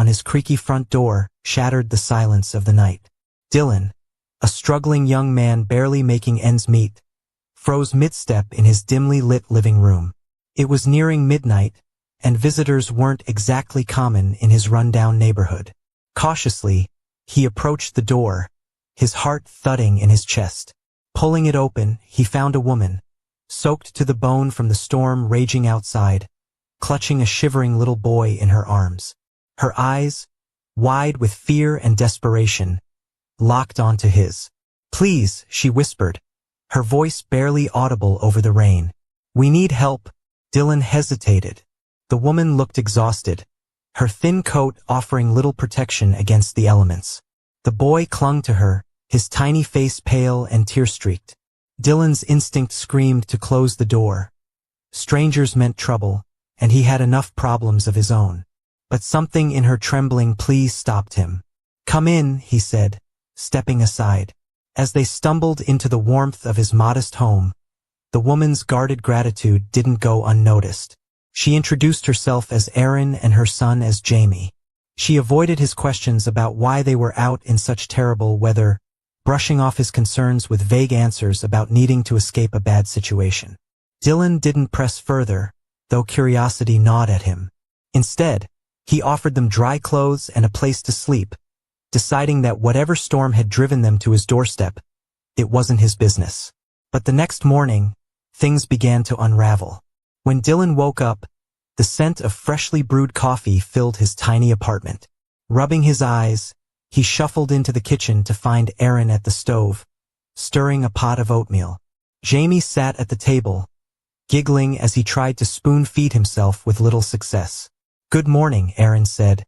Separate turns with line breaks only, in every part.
on his creaky front door shattered the silence of the night. Dylan, a struggling young man barely making ends meet, froze mid-step in his dimly lit living room. It was nearing midnight, and visitors weren't exactly common in his rundown neighborhood. Cautiously, he approached the door, his heart thudding in his chest. Pulling it open, he found a woman, soaked to the bone from the storm raging outside, clutching a shivering little boy in her arms. Her eyes, wide with fear and desperation, locked onto his. "Please," she whispered, her voice barely audible over the rain. "We need help." Dylan hesitated. The woman looked exhausted, her thin coat offering little protection against the elements. The boy clung to her, his tiny face pale and tear-streaked. Dylan's instinct screamed to close the door. Strangers meant trouble, and he had enough problems of his own. But something in her trembling plea stopped him. "Come in," he said, stepping aside. As they stumbled into the warmth of his modest home, the woman's guarded gratitude didn't go unnoticed. She introduced herself as Aaron and her son as Jamie. She avoided his questions about why they were out in such terrible weather, brushing off his concerns with vague answers about needing to escape a bad situation. Dylan didn't press further, though curiosity gnawed at him. Instead, he offered them dry clothes and a place to sleep, deciding that whatever storm had driven them to his doorstep, it wasn't his business. But the next morning, things began to unravel. When Dylan woke up, the scent of freshly brewed coffee filled his tiny apartment. Rubbing his eyes, he shuffled into the kitchen to find Aaron at the stove, stirring a pot of oatmeal. Jamie sat at the table, giggling as he tried to spoon-feed himself with little success. "Good morning," Aaron said,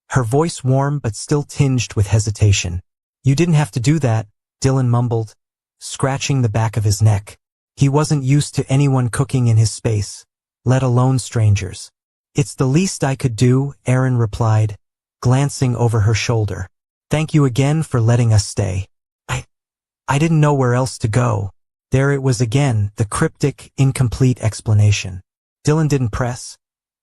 her voice warm but still tinged with hesitation. "You didn't have to do that," Dylan mumbled, scratching the back of his neck. He wasn't used to anyone cooking in his space, let alone strangers. "It's the least I could do," Aaron replied, glancing over her shoulder. "Thank you again for letting us stay. I didn't know where else to go." There it was again, the cryptic, incomplete explanation. Dylan didn't press,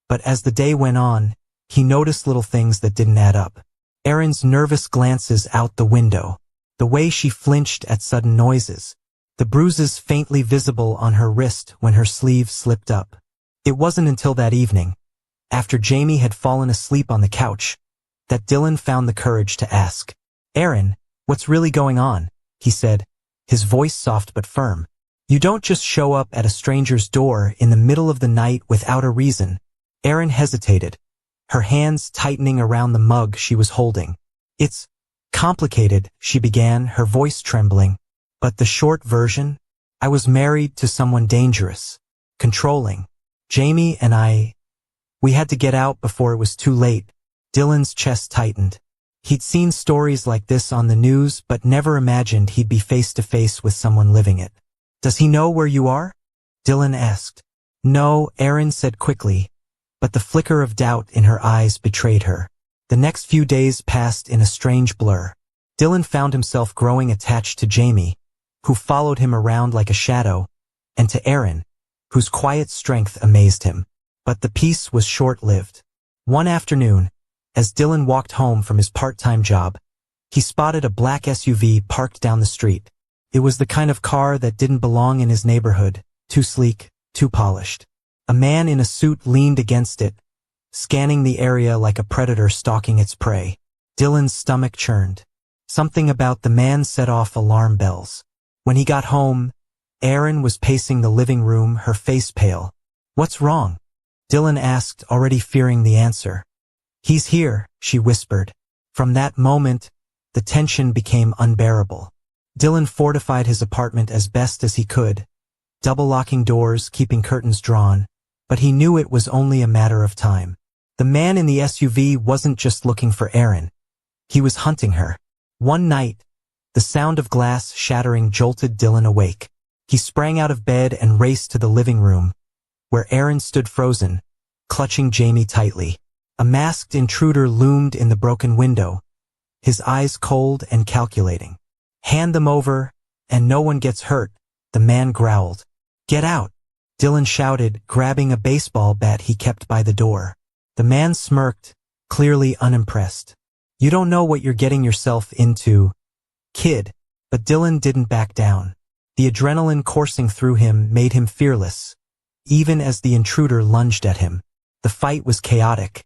but as the day went on, he noticed little things that didn't add up. Erin's nervous glances out the window, the way she flinched at sudden noises, the bruises faintly visible on her wrist when her sleeve slipped up. It wasn't until that evening, after Jamie had fallen asleep on the couch, that Dylan found the courage to ask. "Aaron, what's really going on?" he said, his voice soft but firm. "You don't just show up at a stranger's door in the middle of the night without a reason." Aaron hesitated, her hands tightening around the mug she was holding. "It's complicated," she began, her voice trembling. "But the short version? I was married to someone dangerous, controlling. Jamie and we had to get out before it was too late." Dylan's chest tightened. He'd seen stories like this on the news, but never imagined he'd be face to face with someone living it. "Does he know where you are?" Dylan asked. "No," Aaron said quickly, but the flicker of doubt in her eyes betrayed her. The next few days passed in a strange blur. Dylan found himself growing attached to Jamie, who followed him around like a shadow, and to Aaron, whose quiet strength amazed him. But the peace was short-lived. One afternoon, as Dylan walked home from his part-time job, he spotted a black SUV parked down the street. It was the kind of car that didn't belong in his neighborhood, too sleek, too polished. A man in a suit leaned against it, scanning the area like a predator stalking its prey. Dylan's stomach churned. Something about the man set off alarm bells. When he got home, Erin was pacing the living room, her face pale. "What's wrong?" Dylan asked, already fearing the answer. "He's here," she whispered. From that moment, the tension became unbearable. Dylan fortified his apartment as best as he could, double-locking doors, keeping curtains drawn, but he knew it was only a matter of time. The man in the SUV wasn't just looking for Erin. He was hunting her. One night, the sound of glass shattering jolted Dylan awake. He sprang out of bed and raced to the living room, where Erin stood frozen, clutching Jamie tightly. A masked intruder loomed in the broken window, his eyes cold and calculating. "Hand them over, and no one gets hurt," the man growled. "Get out," Dylan shouted, grabbing a baseball bat he kept by the door. The man smirked, clearly unimpressed. You don't know what you're getting yourself into, kid. But Dylan didn't back down. The adrenaline coursing through him made him fearless, even as the intruder lunged at him. The fight was chaotic.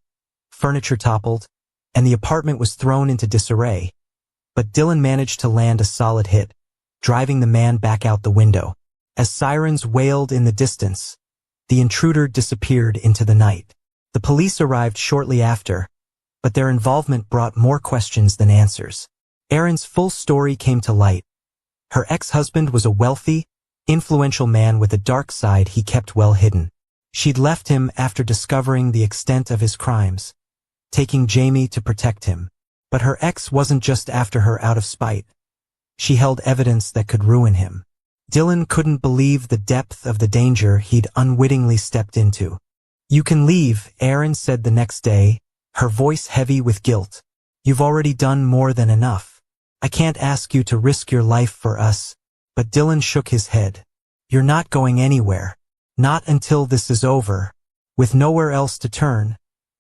Furniture toppled, and the apartment was thrown into disarray. But Dylan managed to land a solid hit, driving the man back out the window. As sirens wailed in the distance, the intruder disappeared into the night. The police arrived shortly after, but their involvement brought more questions than answers. Erin's full story came to light. Her ex-husband was a wealthy, influential man with a dark side he kept well hidden. She'd left him after discovering the extent of his crimes, taking Jamie to protect him. But her ex wasn't just after her out of spite. She held evidence that could ruin him. Dylan couldn't believe the depth of the danger he'd unwittingly stepped into. "You can leave," Erin said the next day, her voice heavy with guilt. "You've already done more than enough. I can't ask you to risk your life for us." But Dylan shook his head. "You're not going anywhere. Not until this is over." With nowhere else to turn,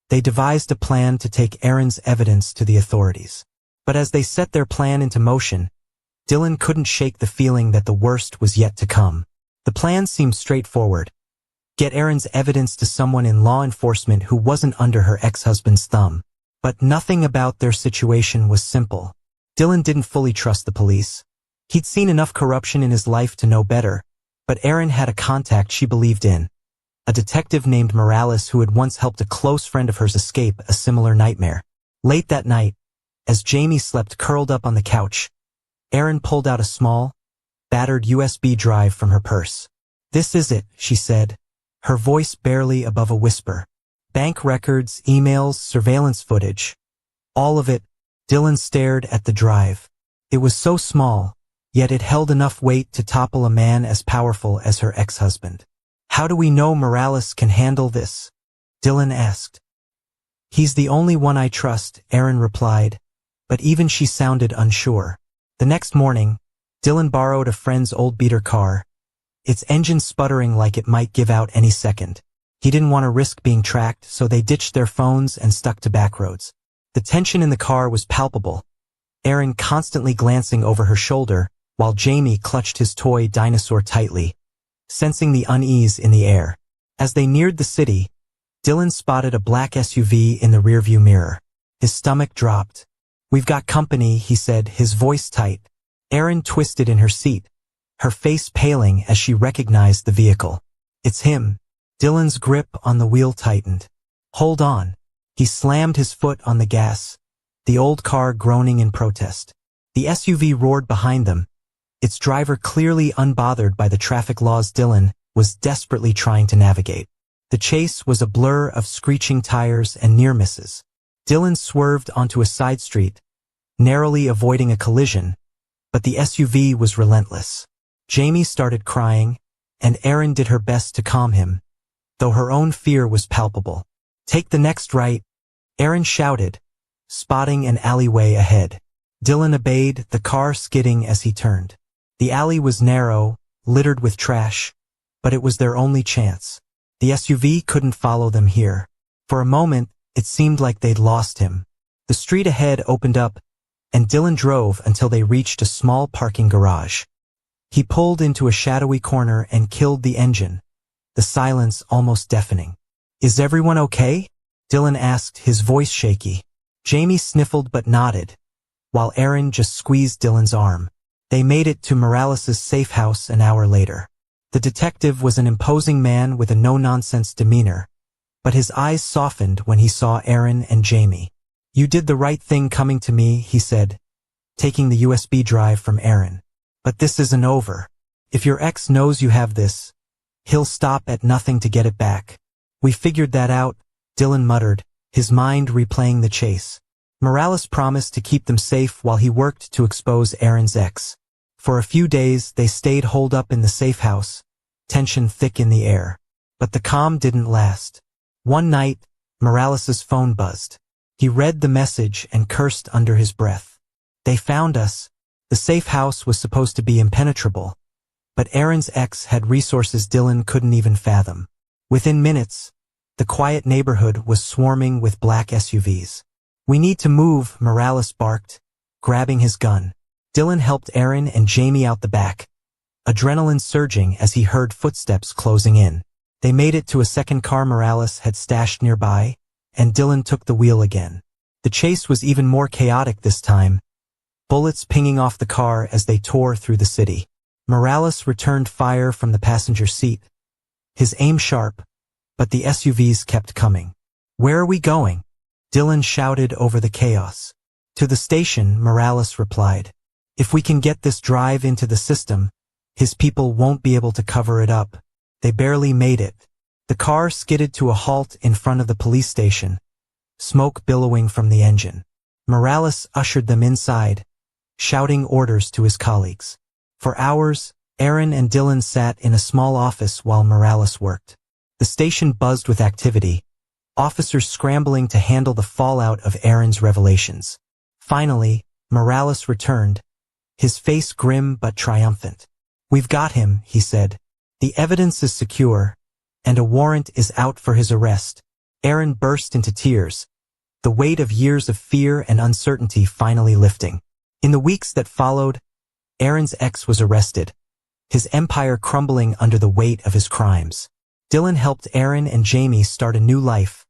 they devised a plan to take Erin's evidence to the authorities. But as they set their plan into motion, Dylan couldn't shake the feeling that the worst was yet to come. The plan seemed straightforward. Get Erin's evidence to someone in law enforcement who wasn't under her ex-husband's thumb. But nothing about their situation was simple. Dylan didn't fully trust the police. He'd seen enough corruption in his life to know better, but Erin had a contact she believed in. A detective named Morales who had once helped a close friend of hers escape a similar nightmare. Late that night, as Jamie slept curled up on the couch, Erin pulled out a small, battered USB drive from her purse. "This is it," she said, her voice barely above a whisper. Bank records, emails, surveillance footage. All of it. Dylan stared at the drive. It was so small, yet it held enough weight to topple a man as powerful as her ex-husband. "How do we know Morales can handle this?" Dylan asked. "He's the only one I trust," Erin replied, but even she sounded unsure. The next morning, Dylan borrowed a friend's old beater car, its engine sputtering like it might give out any second. He didn't want to risk being tracked, so they ditched their phones and stuck to back roads. The tension in the car was palpable, Erin constantly glancing over her shoulder, while Jamie clutched his toy dinosaur tightly, sensing the unease in the air. As they neared the city, Dylan spotted a black SUV in the rearview mirror. His stomach dropped. "We've got company," he said, his voice tight. Erin twisted in her seat, her face paling as she recognized the vehicle. "It's him." Dylan's grip on the wheel tightened. "Hold on." He slammed his foot on the gas, the old car groaning in protest. The SUV roared behind them, its driver clearly unbothered by the traffic laws Dylan was desperately trying to navigate. The chase was a blur of screeching tires and near misses. Dylan swerved onto a side street, narrowly avoiding a collision, but the SUV was relentless. Jamie started crying, and Erin did her best to calm him, though her own fear was palpable. "Take the next right," Erin shouted, spotting an alleyway ahead. Dylan obeyed, the car skidding as he turned. The alley was narrow, littered with trash, but it was their only chance. The SUV couldn't follow them here. For a moment, it seemed like they'd lost him. The street ahead opened up, and Dylan drove until they reached a small parking garage. He pulled into a shadowy corner and killed the engine, the silence almost deafening. "Is everyone okay?" Dylan asked, his voice shaky. Jamie sniffled but nodded, while Erin just squeezed Dylan's arm. They made it to Morales's safe house an hour later. The detective was an imposing man with a no-nonsense demeanor, but his eyes softened when he saw Erin and Jamie. "You did the right thing coming to me," he said, taking the USB drive from Erin. "But this isn't over. If your ex knows you have this, he'll stop at nothing to get it back." "We figured that out," Dylan muttered, his mind replaying the chase. Morales promised to keep them safe while he worked to expose Erin's ex. For a few days, they stayed holed up in the safe house, tension thick in the air. But the calm didn't last. One night, Morales's phone buzzed. He read the message and cursed under his breath. "They found us." The safe house was supposed to be impenetrable, but Erin's ex had resources Dylan couldn't even fathom. Within minutes, The quiet neighborhood was swarming with black SUVs. "We need to move," Morales barked, grabbing his gun. Dylan helped Aaron and Jamie out the back, adrenaline surging as he heard footsteps closing in. They made it to a second car Morales had stashed nearby, and Dylan took the wheel again. The chase was even more chaotic this time, bullets pinging off the car as they tore through the city. Morales returned fire from the passenger seat, his aim sharp, but the SUVs kept coming. "Where are we going?" Dylan shouted over the chaos. "To the station," Morales replied. "If we can get this drive into the system, his people won't be able to cover it up." They barely made it. The car skidded to a halt in front of the police station, smoke billowing from the engine. Morales ushered them inside, shouting orders to his colleagues. For hours, Aaron and Dylan sat in a small office while Morales worked. The station buzzed with activity, officers scrambling to handle the fallout of Aaron's revelations. Finally, Morales returned, his face grim but triumphant. "We've got him," he said. "The evidence is secure, and a warrant is out for his arrest." Aaron burst into tears, the weight of years of fear and uncertainty finally lifting. In the weeks that followed, Aaron's ex was arrested, his empire crumbling under the weight of his crimes. Dylan helped Aaron and Jamie start a new life,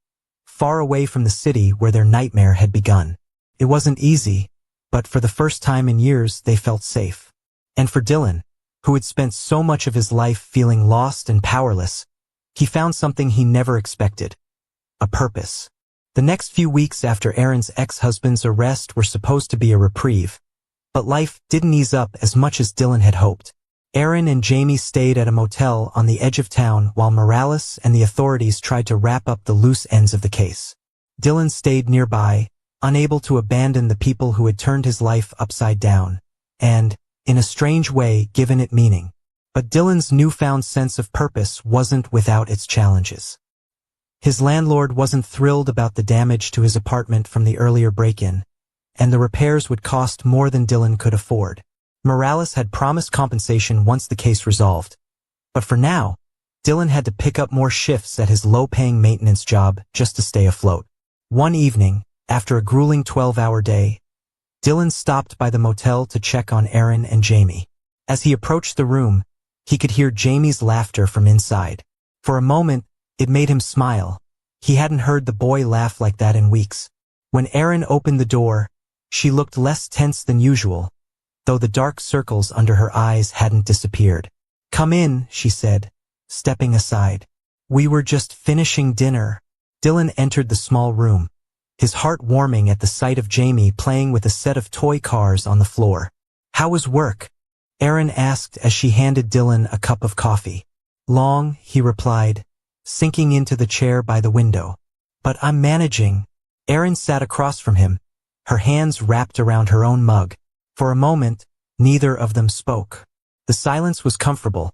far away from the city where their nightmare had begun. It wasn't easy, but for the first time in years they felt safe. And for Dylan, who had spent so much of his life feeling lost and powerless, he found something he never expected: a purpose. The next few weeks after Aaron's ex-husband's arrest were supposed to be a reprieve, but life didn't ease up as much as Dylan had hoped. Aaron and Jamie stayed at a motel on the edge of town while Morales and the authorities tried to wrap up the loose ends of the case. Dylan stayed nearby, unable to abandon the people who had turned his life upside down, and, in a strange way, given it meaning. But Dylan's newfound sense of purpose wasn't without its challenges. His landlord wasn't thrilled about the damage to his apartment from the earlier break-in, and the repairs would cost more than Dylan could afford. Morales had promised compensation once the case resolved, but for now, Dylan had to pick up more shifts at his low-paying maintenance job just to stay afloat. One evening, after a grueling 12-hour day, Dylan stopped by the motel to check on Aaron and Jamie. As he approached the room, he could hear Jamie's laughter from inside. For a moment, it made him smile. He hadn't heard the boy laugh like that in weeks. When Aaron opened the door, she looked less tense than usual, though the dark circles under her eyes hadn't disappeared. "Come in," she said, stepping aside. "We were just finishing dinner." Dylan entered the small room, his heart warming at the sight of Jamie playing with a set of toy cars on the floor. "How was work?" Aaron asked as she handed Dylan a cup of coffee. "Long," he replied, sinking into the chair by the window. "But I'm managing." Aaron sat across from him, her hands wrapped around her own mug. For a moment, neither of them spoke. The silence was comfortable,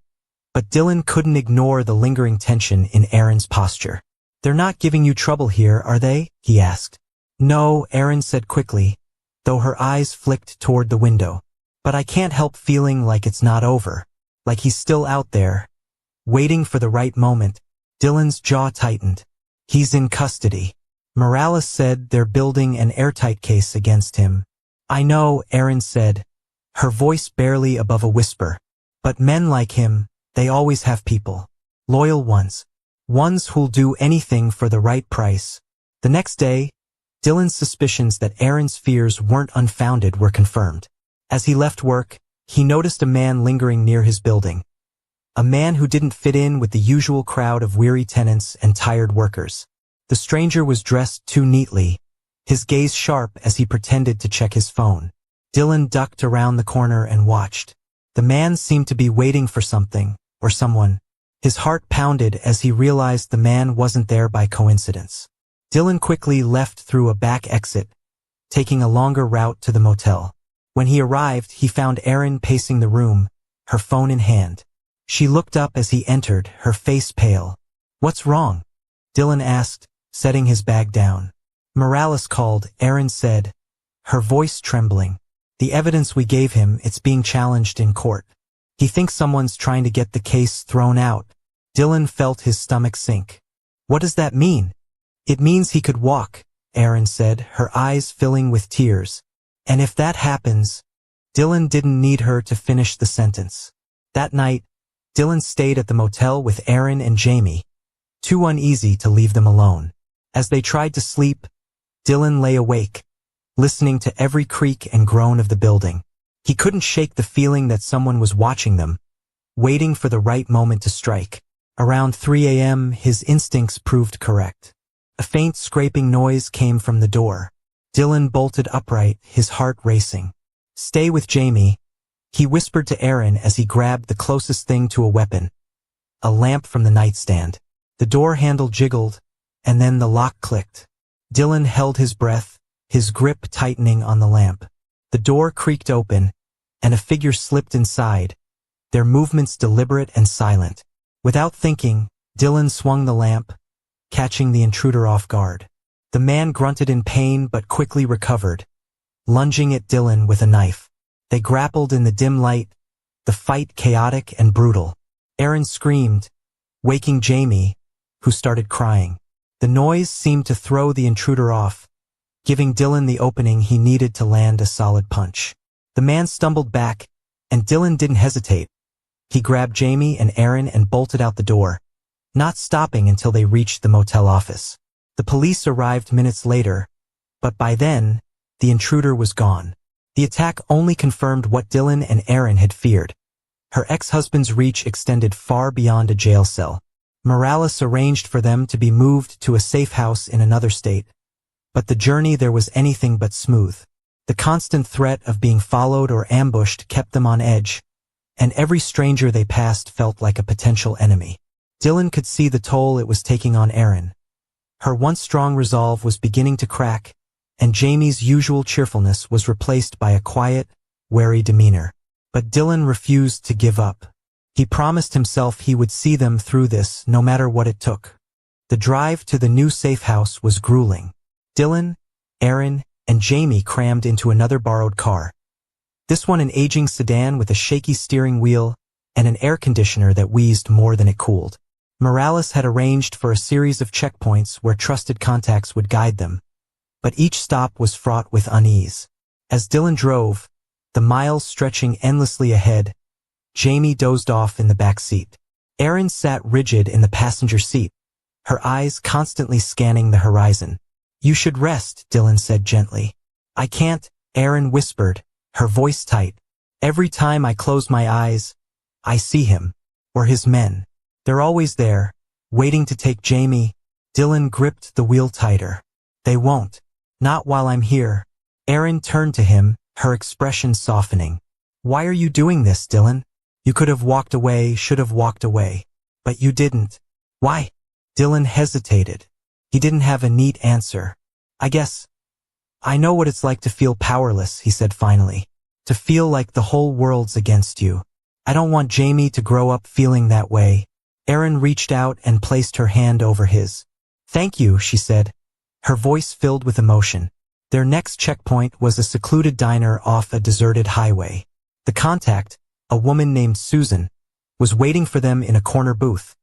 but Dylan couldn't ignore the lingering tension in Aaron's posture. "They're not giving you trouble here, are they?" he asked. "No," Aaron said quickly, though her eyes flicked toward the window. "But I can't help feeling like it's not over, like he's still out there, waiting for the right moment." Dylan's jaw tightened. "He's in custody." Morales said they're building an airtight case against him. "I know," Aaron said, her voice barely above a whisper. "But men like him, they always have people. Loyal ones. Ones who'll do anything for the right price." The next day, Dylan's suspicions that Aaron's fears weren't unfounded were confirmed. As he left work, he noticed a man lingering near his building. A man who didn't fit in with the usual crowd of weary tenants and tired workers. The stranger was dressed too neatly, his gaze sharp as he pretended to check his phone. Dylan ducked around the corner and watched. The man seemed to be waiting for something, or someone. His heart pounded as he realized the man wasn't there by coincidence. Dylan quickly left through a back exit, taking a longer route to the motel. When he arrived, he found Aaron pacing the room, her phone in hand. She looked up as he entered, her face pale. "What's wrong?" Dylan asked, setting his bag down. "Morales called," Aaron said, her voice trembling. "The evidence we gave him, it's being challenged in court. He thinks someone's trying to get the case thrown out." Dylan felt his stomach sink. What does that mean? It means he could walk, Erin said, her eyes filling with tears. And if that happens, Dylan didn't need her to finish the sentence. That night, Dylan stayed at the motel with Erin and Jamie, too uneasy to leave them alone. As they tried to sleep, Dylan lay awake, listening to every creak and groan of the building. He couldn't shake the feeling that someone was watching them, waiting for the right moment to strike. Around 3 a.m., his instincts proved correct. A faint scraping noise came from the door. Dylan bolted upright, his heart racing. "Stay with Jamie," he whispered to Erin as he grabbed the closest thing to a weapon, a lamp from the nightstand. The door handle jiggled, and then the lock clicked. Dylan held his breath, his grip tightening on the lamp. The door creaked open, and a figure slipped inside, their movements deliberate and silent. Without thinking, Dylan swung the lamp, catching the intruder off guard. The man grunted in pain but quickly recovered, lunging at Dylan with a knife. They grappled in the dim light, the fight chaotic and brutal. Erin screamed, waking Jamie, who started crying. The noise seemed to throw the intruder off, giving Dylan the opening he needed to land a solid punch. The man stumbled back, and Dylan didn't hesitate. He grabbed Jamie and Erin and bolted out the door, not stopping until they reached the motel office. The police arrived minutes later, but by then, the intruder was gone. The attack only confirmed what Dylan and Erin had feared. Her ex-husband's reach extended far beyond a jail cell. Morales arranged for them to be moved to a safe house in another state, but the journey there was anything but smooth. The constant threat of being followed or ambushed kept them on edge, and every stranger they passed felt like a potential enemy. Dylan could see the toll it was taking on Erin. Her once strong resolve was beginning to crack, and Jamie's usual cheerfulness was replaced by a quiet, wary demeanor. But Dylan refused to give up. He promised himself he would see them through this no matter what it took. The drive to the new safe house was grueling. Dylan, Erin, and Jamie crammed into another borrowed car. This one an aging sedan with a shaky steering wheel and an air conditioner that wheezed more than it cooled. Morales had arranged for a series of checkpoints where trusted contacts would guide them, but each stop was fraught with unease. As Dylan drove, the miles stretching endlessly ahead, Jamie dozed off in the back seat. Erin sat rigid in the passenger seat, her eyes constantly scanning the horizon. "You should rest," Dylan said gently. "I can't," Erin whispered, her voice tight. "Every time I close my eyes, I see him, or his men. They're always there, waiting to take Jamie." Dylan gripped the wheel tighter. "They won't. Not while I'm here." Erin turned to him, her expression softening. "Why are you doing this, Dylan? You could have walked away, should have walked away. But you didn't." "Why?" Dylan hesitated. He didn't have a neat answer. I know what it's like to feel powerless," he said finally. "To feel like the whole world's against you. I don't want Jamie to grow up feeling that way." Erin reached out and placed her hand over his. "Thank you," she said, her voice filled with emotion. Their next checkpoint was a secluded diner off a deserted highway. The contact, a woman named Susan, was waiting for them in a corner booth,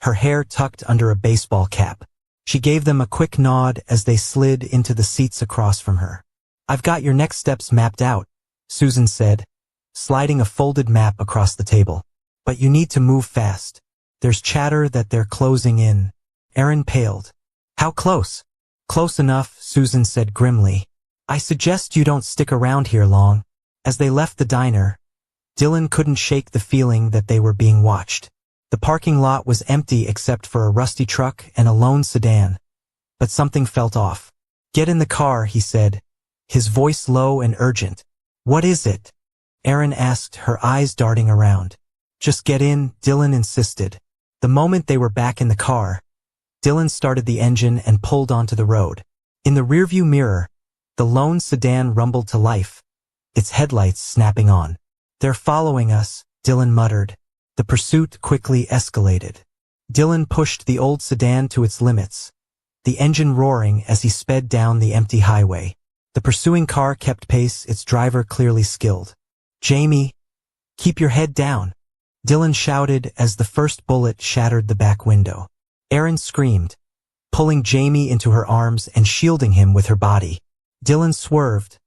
her hair tucked under a baseball cap. She gave them a quick nod as they slid into the seats across from her. "I've got your next steps mapped out," Susan said, sliding a folded map across the table. "But you need to move fast. There's chatter that they're closing in." Erin paled. "How close?" "Close enough," Susan said grimly. "I suggest you don't stick around here long." As they left the diner, Dylan couldn't shake the feeling that they were being watched. The parking lot was empty except for a rusty truck and a lone sedan, but something felt off. "Get in the car," he said, his voice low and urgent. "What is it?" Erin asked, her eyes darting around. "Just get in," Dylan insisted. The moment they were back in the car, Dylan started the engine and pulled onto the road. In the rearview mirror, the lone sedan rumbled to life, its headlights snapping on. "They're following us," Dylan muttered. The pursuit quickly escalated. Dylan pushed the old sedan to its limits, the engine roaring as he sped down the empty highway. The pursuing car kept pace, its driver clearly skilled. "Jamie, keep your head down," Dylan shouted as the first bullet shattered the back window. Erin screamed, pulling Jamie into her arms and shielding him with her body. Dylan swerved,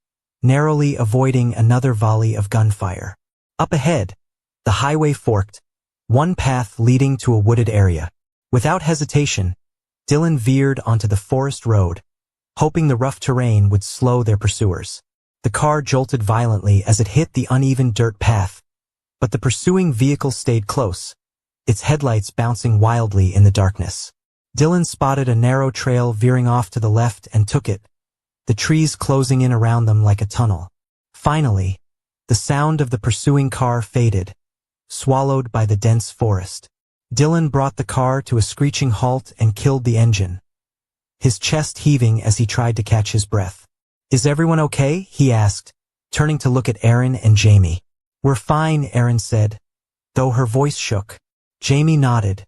narrowly avoiding another volley of gunfire. Up ahead, the highway forked, one path leading to a wooded area. Without hesitation, Dylan veered onto the forest road, hoping the rough terrain would slow their pursuers. The car jolted violently as it hit the uneven dirt path, but the pursuing vehicle stayed close, its headlights bouncing wildly in the darkness. Dylan spotted a narrow trail veering off to the left and took it, the trees closing in around them like a tunnel. Finally, the sound of the pursuing car faded, swallowed by the dense forest. Dylan brought the car to a screeching halt and killed the engine, his chest heaving as he tried to catch his breath. "Is everyone okay?" he asked, turning to look at Aaron and Jamie. "We're fine," Aaron said, though her voice shook. Jamie nodded,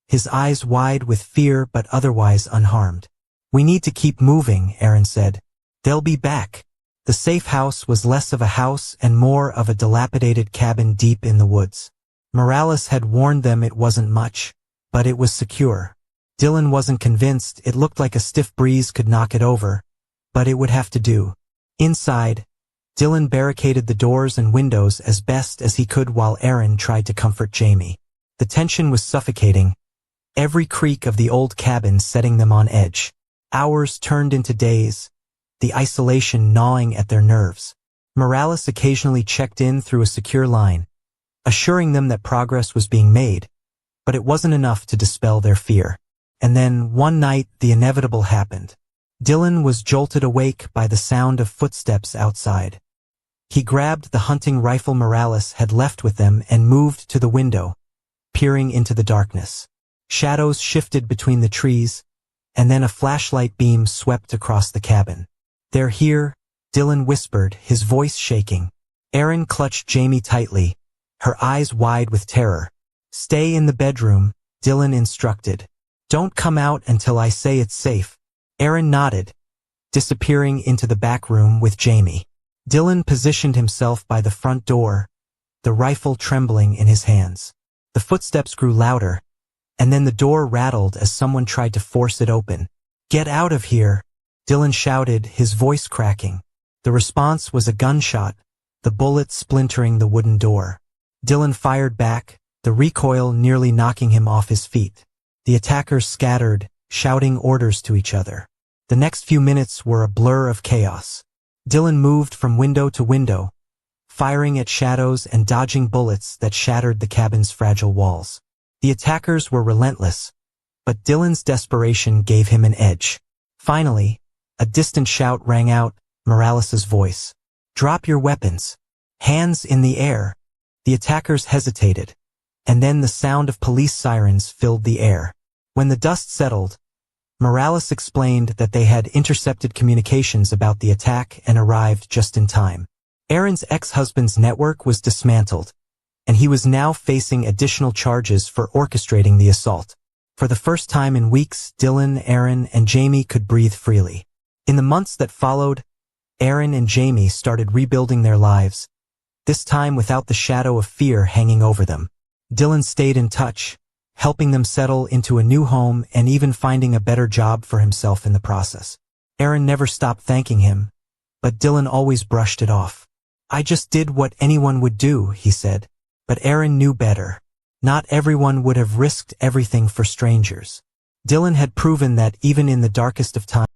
his eyes wide with fear but otherwise unharmed. "We need to keep moving," Aaron said. "They'll be back." The safe house was less of a house and more of a dilapidated cabin deep in the woods. Morales had warned them it wasn't much, but it was secure. Dylan wasn't convinced. It looked like a stiff breeze could knock it over, but it would have to do. Inside, Dylan barricaded the doors and windows as best as he could while Aaron tried to comfort Jamie. The tension was suffocating, every creak of the old cabin setting them on edge. Hours turned into days, the isolation gnawing at their nerves. Morales occasionally checked in through a secure line, assuring them that progress was being made, but it wasn't enough to dispel their fear. And then, one night, the inevitable happened. Dylan was jolted awake by the sound of footsteps outside. He grabbed the hunting rifle Morales had left with them and moved to the window, peering into the darkness. Shadows shifted between the trees, and then a flashlight beam swept across the cabin. "They're here," Dylan whispered, his voice shaking. Aaron clutched Jamie tightly, her eyes wide with terror. "Stay in the bedroom," Dylan instructed. "Don't come out until I say it's safe." Aaron nodded, disappearing into the back room with Jamie. Dylan positioned himself by the front door, the rifle trembling in his hands. The footsteps grew louder, and then the door rattled as someone tried to force it open. "Get out of here," Dylan shouted, his voice cracking. The response was a gunshot, the bullet splintering the wooden door. Dylan fired back, the recoil nearly knocking him off his feet. The attackers scattered, shouting orders to each other. The next few minutes were a blur of chaos. Dylan moved from window to window, firing at shadows and dodging bullets that shattered the cabin's fragile walls. The attackers were relentless, but Dylan's desperation gave him an edge. Finally, a distant shout rang out, Morales's voice. "Drop your weapons. Hands in the air." The attackers hesitated, and then the sound of police sirens filled the air. When the dust settled, Morales explained that they had intercepted communications about the attack and arrived just in time. Aaron's ex-husband's network was dismantled, and he was now facing additional charges for orchestrating the assault. For the first time in weeks, Dylan, Aaron, and Jamie could breathe freely. In the months that followed, Aaron and Jamie started rebuilding their lives, this time without the shadow of fear hanging over them. Dylan stayed in touch, helping them settle into a new home and even finding a better job for himself in the process. Aaron never stopped thanking him, but Dylan always brushed it off. "I just did what anyone would do," he said. But Aaron knew better. Not everyone would have risked everything for strangers. Dylan had proven that even in the darkest of times,